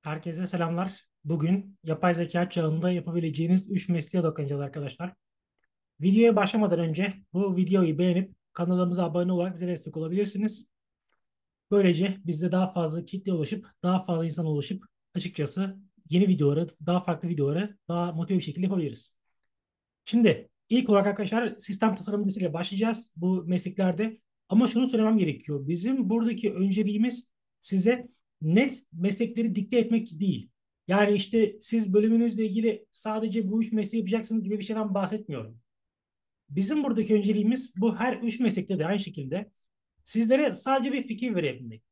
Herkese selamlar. Bugün yapay zeka çağında yapabileceğiniz 3 mesleğe dokunacağız arkadaşlar. Videoya başlamadan önce bu videoyu beğenip kanalımıza abone olarak bize destek olabilirsiniz. Böylece bizde daha fazla kitle ulaşıp daha fazla insan ulaşıp açıkçası yeni videoları, daha farklı videoları daha motive bir şekilde yapabiliriz. Şimdi ilk olarak arkadaşlar sistem tasarımcısıyla başlayacağız bu mesleklerde. Ama şunu söylemem gerekiyor. Bizim buradaki önceliğimiz size net meslekleri dikte etmek değil. Yani işte siz bölümünüzle ilgili sadece bu üç mesleği yapacaksınız gibi bir şeyden bahsetmiyorum. Bizim buradaki önceliğimiz bu her üç meslekte de aynı şekilde sizlere sadece bir fikir verebilmek.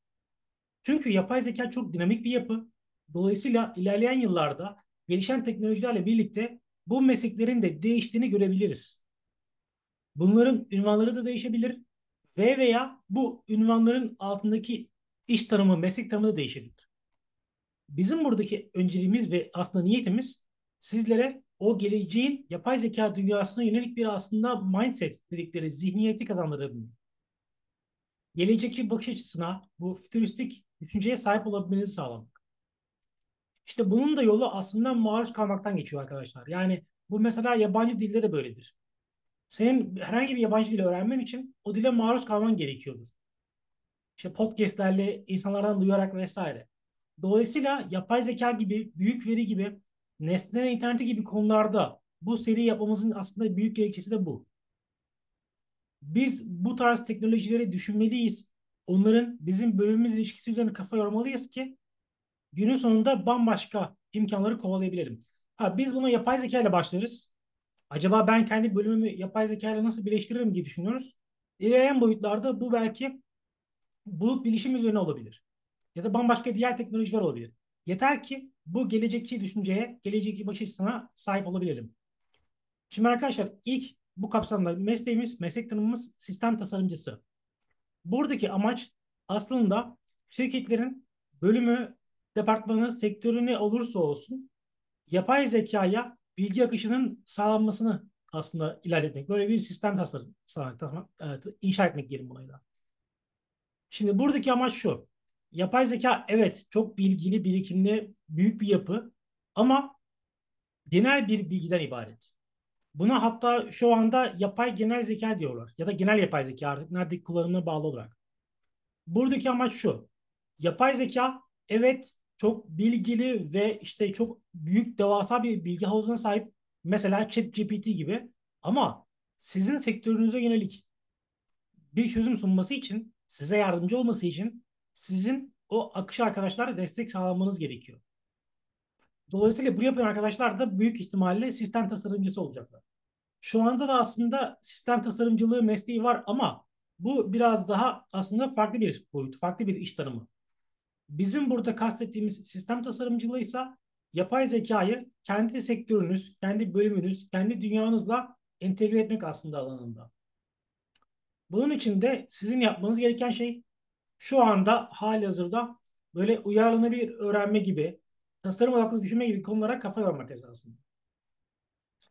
Çünkü yapay zeka çok dinamik bir yapı. Dolayısıyla ilerleyen yıllarda gelişen teknolojilerle birlikte bu mesleklerin de değiştiğini görebiliriz. Bunların ünvanları da değişebilir ve veya bu ünvanların altındaki iş tanımı, meslek tanımı da değişebilir. Bizim buradaki önceliğimiz ve aslında niyetimiz sizlere o geleceğin yapay zeka dünyasına yönelik bir aslında mindset dedikleri zihniyeti kazandırabilmek. Gelecekçi bakış açısına, bu fütüristik düşünceye sahip olabilmenizi sağlamak. İşte bunun da yolu aslında maruz kalmaktan geçiyor arkadaşlar. Yani bu mesela yabancı dilde de böyledir. Senin herhangi bir yabancı dili öğrenmen için o dile maruz kalman gerekiyordur. İşte podcastlerle insanlardan duyarak vesaire. Dolayısıyla yapay zeka gibi, büyük veri gibi, nesneler interneti gibi konularda bu seri yapmamızın aslında büyük gerekçesi de bu. Biz bu tarz teknolojileri düşünmeliyiz. Onların bizim bölümümüz ilişkisi üzerine kafa yormalıyız ki günün sonunda bambaşka imkanları kovalayabilelim. Ha, biz buna yapay zeka ile başlarız. Acaba ben kendi bölümümü yapay zeka ile nasıl birleştiririm diye düşünüyoruz. İlerleyen boyutlarda bu belki bulut bilişim üzerine olabilir. Ya da bambaşka diğer teknolojiler olabilir. Yeter ki bu gelecekçi düşünceye, gelecekçi bakış açısına sahip olabilelim. Şimdi arkadaşlar ilk bu kapsamda mesleğimiz, meslek tanımımız sistem tasarımcısı. Buradaki amaç aslında şirketlerin bölümü, departmanı, sektörü ne olursa olsun yapay zekaya bilgi akışının sağlanmasını aslında ilerletmek. Böyle bir sistem inşa etmek diyelim buna da. Şimdi buradaki amaç şu. Yapay zeka evet çok bilgili, birikimli, büyük bir yapı ama genel bir bilgiden ibaret. Buna hatta şu anda yapay genel zeka diyorlar ya da genel yapay zeka artık neredeki kullanımına bağlı olarak. Buradaki amaç şu. Yapay zeka evet çok bilgili ve işte çok büyük devasa bir bilgi havuzuna sahip mesela ChatGPT gibi ama sizin sektörünüze yönelik bir çözüm sunması için, size yardımcı olması için sizin o akışa arkadaşlar destek sağlamanız gerekiyor. Dolayısıyla bu yapan arkadaşlar da büyük ihtimalle sistem tasarımcısı olacaklar. Şu anda da aslında sistem tasarımcılığı mesleği var ama bu biraz daha aslında farklı bir boyut, farklı bir iş tanımı. Bizim burada kastettiğimiz sistem tasarımcılığı ise yapay zekayı kendi sektörünüz, kendi bölümünüz, kendi dünyanızla entegre etmek aslında alanında. Bunun için de sizin yapmanız gereken şey şu anda halihazırda böyle uyarlanabilir öğrenme gibi, tasarım odaklı düşünme gibi konulara kafa yormak esasında.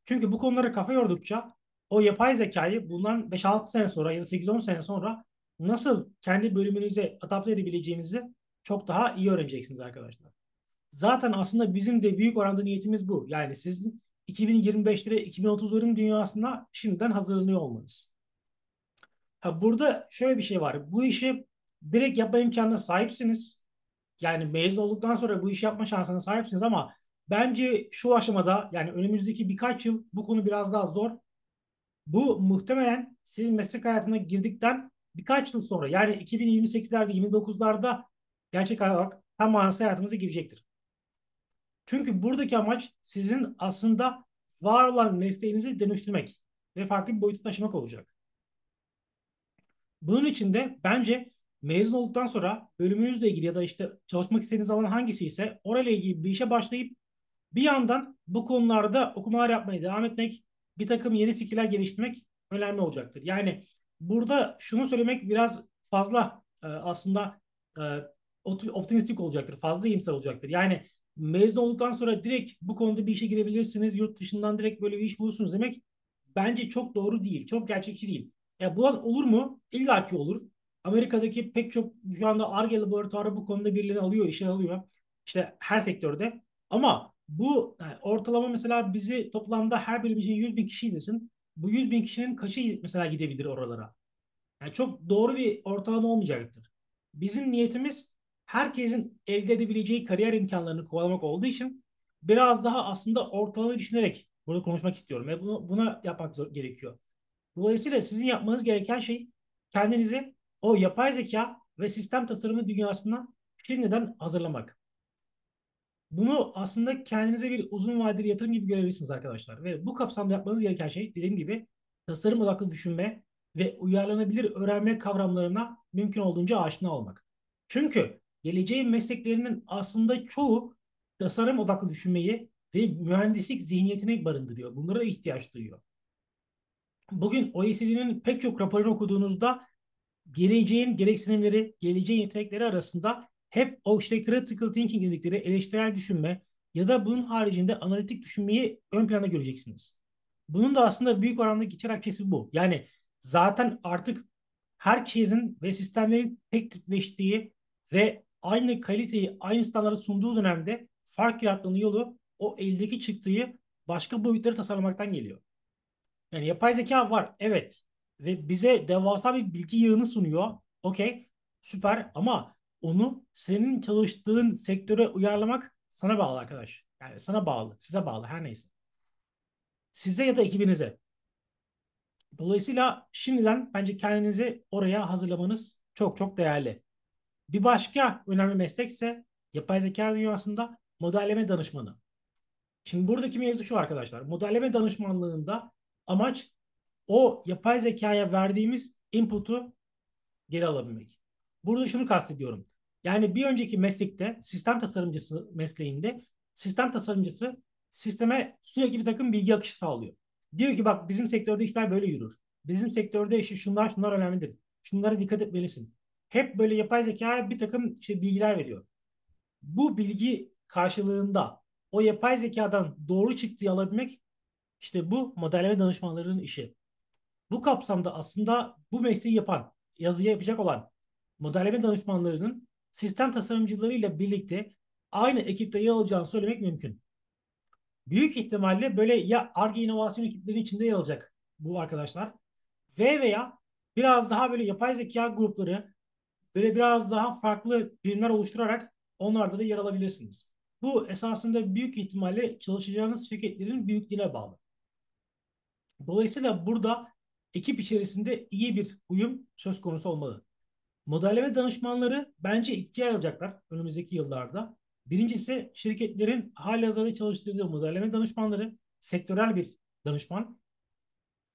Çünkü bu konulara kafa yordukça o yapay zekayı bundan 5-6 sene sonra ya da 8-10 sene sonra nasıl kendi bölümünüze adapte edebileceğinizi çok daha iyi öğreneceksiniz arkadaşlar. Zaten aslında bizim de büyük oranda niyetimiz bu. Yani sizin 2025'lere 2030'ların dünyasına şimdiden hazırlanıyor olmanız. Ha, burada şöyle bir şey var. Bu işi direkt yapma imkanına sahipsiniz. Yani mezun olduktan sonra bu işi yapma şansına sahipsiniz ama bence şu aşamada yani önümüzdeki birkaç yıl bu konu biraz daha zor. Bu muhtemelen siz meslek hayatına girdikten birkaç yıl sonra yani 2028'lerde 29'larda gerçek olarak tam manası hayatınıza girecektir. Çünkü buradaki amaç sizin aslında var olan mesleğinizi dönüştürmek ve farklı bir boyuta taşımak olacak. Bunun için de bence mezun olduktan sonra bölümünüzle ilgili ya da işte çalışmak istediğiniz alan hangisi ise orayla ilgili bir işe başlayıp bir yandan bu konularda okumalar yapmaya devam etmek, bir takım yeni fikirler geliştirmek önemli olacaktır. Yani burada şunu söylemek biraz fazla aslında e, optimistik olacaktır, fazla iyimser olacaktır. Yani mezun olduktan sonra direkt bu konuda bir işe girebilirsiniz, yurt dışından direkt böyle bir iş bulursunuz demek bence çok doğru değil, çok gerçekçi değil. Ya bu olur mu? İlla ki olur. Amerika'daki pek çok şu anda Ar-Ge laboratuvarı bu konuda birilerini alıyor, işe alıyor. İşte her sektörde. Ama bu yani ortalama mesela bizi toplamda her bölüm için 100 bin kişi izlesin. Bu 100 bin kişinin kaçı mesela gidebilir oralara? Yani çok doğru bir ortalama olmayacaktır. Bizim niyetimiz herkesin elde edebileceği kariyer imkanlarını kovalamak olduğu için biraz daha aslında ortalamayı düşünerek burada konuşmak istiyorum. Ve buna yapmak gerekiyor. Dolayısıyla sizin yapmanız gereken şey kendinizi o yapay zeka ve sistem tasarımı dünyasına şimdiden hazırlamak. Bunu aslında kendinize bir uzun vadeli yatırım gibi görebilirsiniz arkadaşlar. Ve bu kapsamda yapmanız gereken şey dediğim gibi tasarım odaklı düşünme ve uyarlanabilir öğrenme kavramlarına mümkün olduğunca aşina olmak. Çünkü geleceğin mesleklerinin aslında çoğu tasarım odaklı düşünmeyi ve mühendislik zihniyetini barındırıyor. Bunlara ihtiyaç duyuyor. Bugün OECD'nin pek çok raporunu okuduğunuzda geleceğin gereksinimleri, geleceğin yetenekleri arasında hep o işte critical thinking dedikleri eleştirel düşünme ya da bunun haricinde analitik düşünmeyi ön plana göreceksiniz. Bunun da aslında büyük oranda geçer akçesi bu. Yani zaten artık herkesin ve sistemlerin tek tipleştiği ve aynı kaliteyi, aynı standartı sunduğu dönemde fark yaratmanın yolu o eldeki çıktığı başka boyutları tasarlamaktan geliyor. Yani yapay zeka var, evet. Ve bize devasa bir bilgi yığını sunuyor. Okey, süper ama onu senin çalıştığın sektöre uyarlamak sana bağlı arkadaş. Yani sana bağlı, size bağlı her neyse. Size ya da ekibinize. Dolayısıyla şimdiden bence kendinizi oraya hazırlamanız çok çok değerli. Bir başka önemli meslekse yapay zeka dünyasında modelleme danışmanı. Şimdi buradaki mevzu şu arkadaşlar. Modelleme danışmanlığında amaç o yapay zekaya verdiğimiz input'u geri alabilmek. Burada şunu kastediyorum. Yani bir önceki meslekte sistem tasarımcısı mesleğinde sistem tasarımcısı sisteme sürekli bir takım bilgi akışı sağlıyor. Diyor ki bak bizim sektörde işler böyle yürür. Bizim sektörde işte şunlar önemlidir. Şunlara dikkat etmelisin. Hep böyle yapay zekaya bir takım işte bilgiler veriyor. Bu bilgi karşılığında o yapay zekadan doğru çıktığı alabilmek işte bu modelleme danışmanlarının işi. Bu kapsamda aslında bu mesleği yapan, yazıyı yapacak olan modelleme danışmanlarının sistem tasarımcılarıyla birlikte aynı ekipte yer alacağını söylemek mümkün. Büyük ihtimalle böyle ya Ar-Ge inovasyon ekiplerinin içinde yer alacak bu arkadaşlar veya biraz daha böyle yapay zeka grupları böyle biraz daha farklı birimler oluşturarak onlarda da yer alabilirsiniz. Bu esasında büyük ihtimalle çalışacağınız şirketlerin büyüklüğüne bağlı. Dolayısıyla burada ekip içerisinde iyi bir uyum söz konusu olmalı. Modelleme danışmanları bence ikiye ayrılacaklar önümüzdeki yıllarda. Birincisi şirketlerin halihazırda çalıştırdığı modelleme danışmanları, sektörel bir danışman.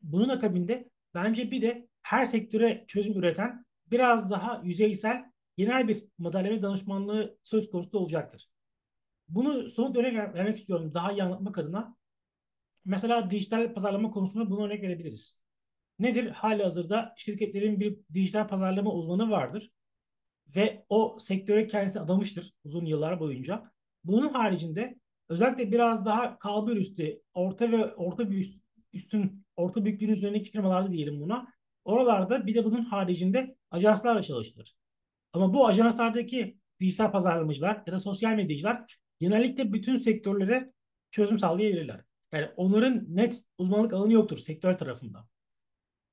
Bunun akabinde bence bir de her sektöre çözüm üreten biraz daha yüzeysel genel bir modelleme danışmanlığı söz konusu olacaktır. Bunu somut örnek vermek istiyorum daha iyi anlatmak adına. Mesela dijital pazarlama konusunda bunu örnek verebiliriz. Nedir? Halihazırda şirketlerin bir dijital pazarlama uzmanı vardır ve o sektöre kendisini adamıştır uzun yıllar boyunca. Bunun haricinde özellikle biraz daha kalbur üstü, orta ve orta büyüklüğün üzerindeki firmalarda diyelim buna. Oralarda bir de bunun haricinde ajanslarla çalışılır. Ama bu ajanslardaki dijital pazarlamacılar ya da sosyal medyacılar genellikle bütün sektörlere çözüm sağlayabilirler. Yani onların net uzmanlık alanı yoktur sektör tarafında.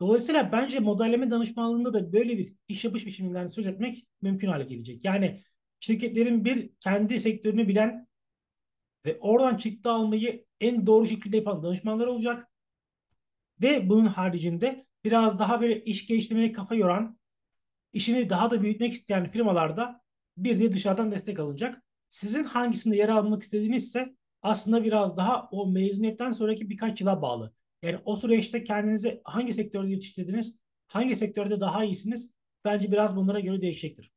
Dolayısıyla bence modelleme danışmanlığında da böyle bir iş yapış biçiminden söz etmek mümkün hale gelecek. Yani şirketlerin bir kendi sektörünü bilen ve oradan çıktı almayı en doğru şekilde yapan danışmanlar olacak. Ve bunun haricinde biraz daha böyle iş geliştirmeye kafa yoran, işini daha da büyütmek isteyen firmalarda bir de dışarıdan destek alınacak. Sizin hangisinde yer almak istediğiniz ise aslında biraz daha o mezuniyetten sonraki birkaç yıla bağlı. Yani o süreçte kendinizi hangi sektörde yetiştirdiniz, hangi sektörde daha iyisiniz bence biraz bunlara göre değişecektir.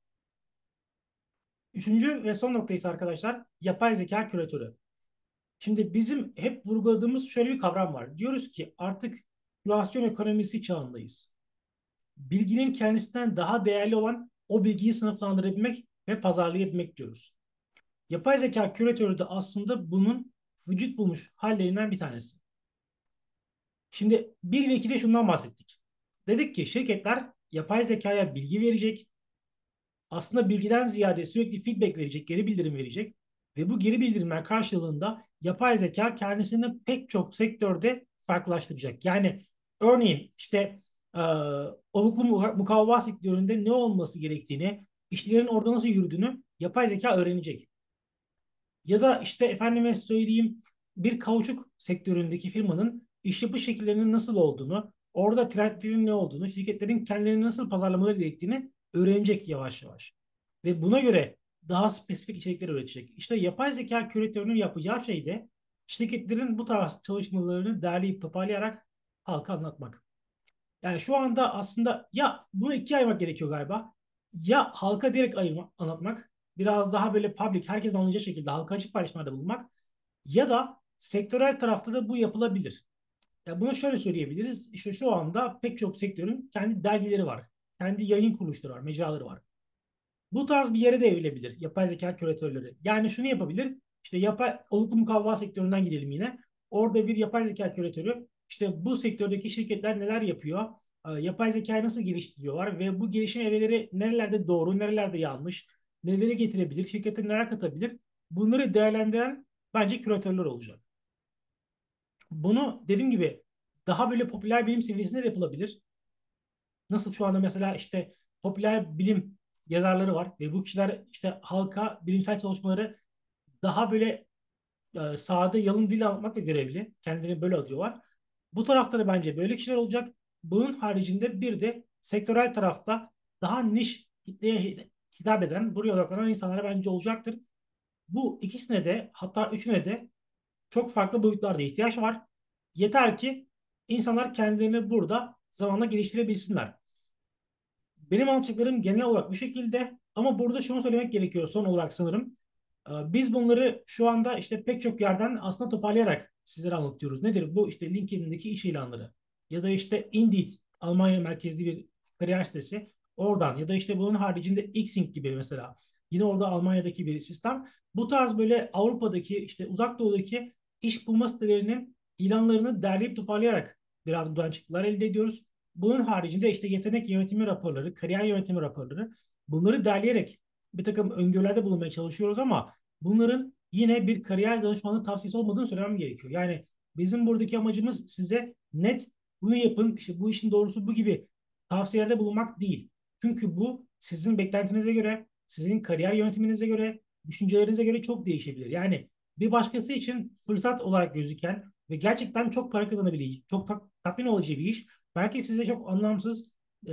Üçüncü ve son nokta ise arkadaşlar yapay zeka küratörü. Şimdi bizim hep vurguladığımız şöyle bir kavram var. Diyoruz ki artık simülasyon ekonomisi çağındayız. Bilginin kendisinden daha değerli olan o bilgiyi sınıflandırabilmek ve pazarlayabilmek diyoruz. Yapay zeka küratörü de aslında bunun vücut bulmuş hallerinden bir tanesi. Şimdi bir ve ikide şundan bahsettik. Dedik ki şirketler yapay zekaya bilgi verecek. Aslında bilgiden ziyade sürekli feedback verecek, geri bildirim verecek. Ve bu geri bildirimler karşılığında yapay zeka kendisini pek çok sektörde farklılaştıracak. Yani örneğin işte e, oluklu mukavva sektöründe ne olması gerektiğini, işlerin orada nasıl yürüdüğünü yapay zeka öğrenecek. Ya da işte efendime söyleyeyim bir kauçuk sektöründeki firmanın iş yapış şekillerinin nasıl olduğunu, orada trendlerin ne olduğunu, şirketlerin kendilerini nasıl pazarlamaları gerektiğini öğrenecek yavaş yavaş. Ve buna göre daha spesifik içerikler üretecek. İşte yapay zeka küratörünün yapacağı şey de şirketlerin bu tarz çalışmalarını derleyip toparlayarak halka anlatmak. Yani şu anda aslında ya bunu ikiye ayırmak gerekiyor galiba. Ya halka direkt anlatmak, biraz daha böyle public, herkesin anlayacağı şekilde halka açık paylaşımlarda bulunmak. Ya da sektörel tarafta da bu yapılabilir. Ya bunu şöyle söyleyebiliriz. İşte şu anda pek çok sektörün kendi dergileri var. Kendi yayın kuruluşları var, mecraları var. Bu tarz bir yere de evrilebilir yapay zeka küratörleri. Yani şunu yapabilir. İşte oluklu mukavva sektöründen gidelim yine. Orada bir yapay zeka küratörü işte bu sektördeki şirketler neler yapıyor? Yapay zekayı nasıl geliştiriyorlar ve bu gelişim evreleri nerelerde doğru, nerelerde yanlış, neleri getirebilir, şirkete neler katabilir? Bunları değerlendiren bence küratörler olacak. Bunu dediğim gibi daha böyle popüler bilim seviyesinde de yapılabilir. Nasıl şu anda mesela işte popüler bilim yazarları var ve bu kişiler işte halka bilimsel çalışmaları daha böyle sade yalın dil anlatmakla görevli. Kendilerini böyle alıyorlar. Bu tarafta da bence böyle kişiler olacak. Bunun haricinde bir de sektörel tarafta daha niş kitleye hitap eden, buraya odaklanan insanlara bence olacaktır. Bu ikisine de hatta üçüne de çok farklı boyutlarda ihtiyaç var. Yeter ki insanlar kendilerini burada zamanla geliştirebilsinler. Benim alçaklarım genel olarak bu şekilde. Ama burada şunu söylemek gerekiyor son olarak sanırım. Biz bunları şu anda işte pek çok yerden aslında toparlayarak sizlere anlatıyoruz. Nedir bu? İşte LinkedIn'deki iş ilanları ya da işte Indeed, Almanya merkezli bir kariyer sitesi. Oradan ya da işte bunun haricinde Xing gibi mesela. Yine orada Almanya'daki bir sistem. Bu tarz böyle Avrupa'daki işte Uzak Doğu'daki iş bulma sitelerinin ilanlarını derleyip toparlayarak biraz buradan çıktılar elde ediyoruz. Bunun haricinde işte yetenek yönetimi raporları, kariyer yönetimi raporları bunları derleyerek bir takım öngörülerde bulunmaya çalışıyoruz ama bunların yine bir kariyer danışmanlığı tavsiyesi olmadığını söylemem gerekiyor. Yani bizim buradaki amacımız size net bunu yapın, işte bu işin doğrusu bu gibi tavsiyelerde bulunmak değil. Çünkü bu sizin beklentinize göre, sizin kariyer yönetiminize göre, düşüncelerinize göre çok değişebilir. Yani bir başkası için fırsat olarak gözüken ve gerçekten çok para kazanabileceği, çok tatmin olacağı bir iş belki size çok anlamsız,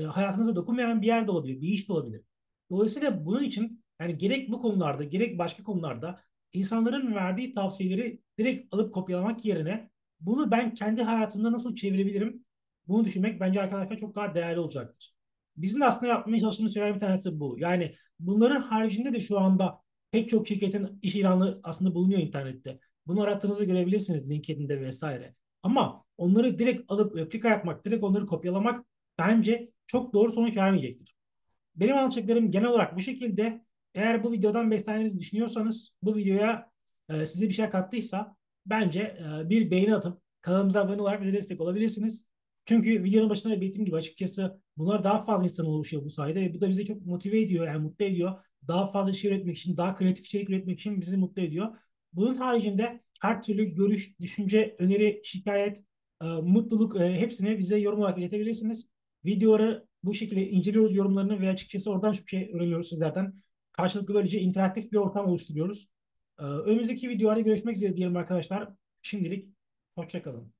hayatınıza dokunmayan bir yer de olabilir, bir iş de olabilir. Dolayısıyla bunun için yani gerek bu konularda gerek başka konularda insanların verdiği tavsiyeleri direkt alıp kopyalamak yerine bunu ben kendi hayatımda nasıl çevirebilirim? Bunu düşünmek bence arkadaşlar çok daha değerli olacaktır. Bizim de aslında yapmaya çalıştığımız şeyler bir tanesi bu. Yani bunların haricinde de şu anda pek çok şirketin iş ilanı aslında bulunuyor internette. Bunu arattığınızda görebilirsiniz LinkedIn'de vesaire. Ama onları direkt alıp replika yapmak, direkt onları kopyalamak bence çok doğru sonuç vermeyecektir. Benim anlatacaklarım genel olarak bu şekilde. Eğer bu videodan beslendiğinizi düşünüyorsanız, bu videoya size bir şey kattıysa bence bir beğeni atıp kanalımıza abone olarak bize destek olabilirsiniz. Çünkü videonun başında da belirttiğim gibi açıkçası bunlar daha fazla insan oluşuyor bu sayede ve bu da bizi çok motive ediyor, yani mutlu ediyor. Daha fazla şey üretmek için, daha kreatif içerik üretmek için bizi mutlu ediyor. Bunun haricinde her türlü görüş, düşünce, öneri, şikayet, mutluluk hepsini bize yorum olarak iletebilirsiniz. Videoları bu şekilde inceliyoruz yorumlarını ve açıkçası oradan hiçbir şey öğreniyoruz sizlerden. Karşılıklı böylece interaktif bir ortam oluşturuyoruz. Önümüzdeki videolarda görüşmek üzere diyelim arkadaşlar. Şimdilik hoşça kalın.